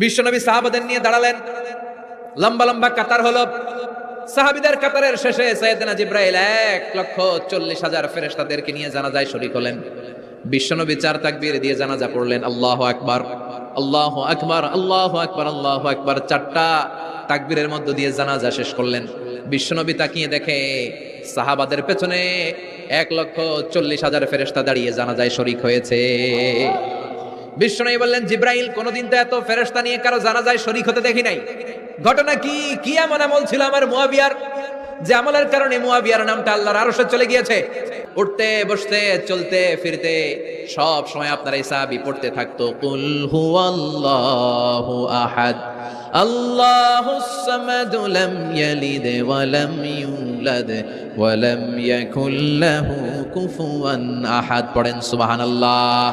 বিশ্বনবী সাহাবাদের নিয়ে দাঁড়ালেন, লম্বা লম্বা কাতার হলো। সাহাবীদের কাতারের শেষে সাইয়েদনা জিবরাইল 1,40,000 ফেরেশতাদেরকে নিয়ে জানাজায় শরীক হলেন। বিশ্বনবী 4 তাকবীর দিয়ে জানাজা পড়লেন, আল্লাহু আকবার, আল্লাহু আকবার, আল্লাহু আকবার, আল্লাহু আকবার। 4টা তাকবীরের মধ্য দিয়ে জানাজা শেষ করলেন। বিশ্বনবী তাকিয়ে দেখে সাহাবাদের পেছনে 1,40,000 ফেরেশতা দাঁড়িয়ে জানাজায় শরীক হয়েছে। বিশ্বনবী বললেন, জিবরাইল, কোনদিন তো এত ফেরেশতা নিয়ে কারো জানাজায় শরীক হতে দেখি নাই। ঘটনা কি? কি এমন আমল ছিল আমার মুয়াবিয়ার যে আমলের কারণে মুয়াবিয়ার নামটা আল্লাহর আরশে চলে গিয়েছে? উঠতে বসতে চলতে ফিরতে সব সময় আপনার এই সাহাবী পড়তে থাকতো, কুল হুয়াল্লাহু আহাদ, আল্লাহুস সামাদ, লাম ইয়ালিদ ওয়া লাম ইউলাদ ওয়া লাম ইয়াকুল লাহু কুফুয়ান আহাদ। পড়েন সুবহানাল্লাহ।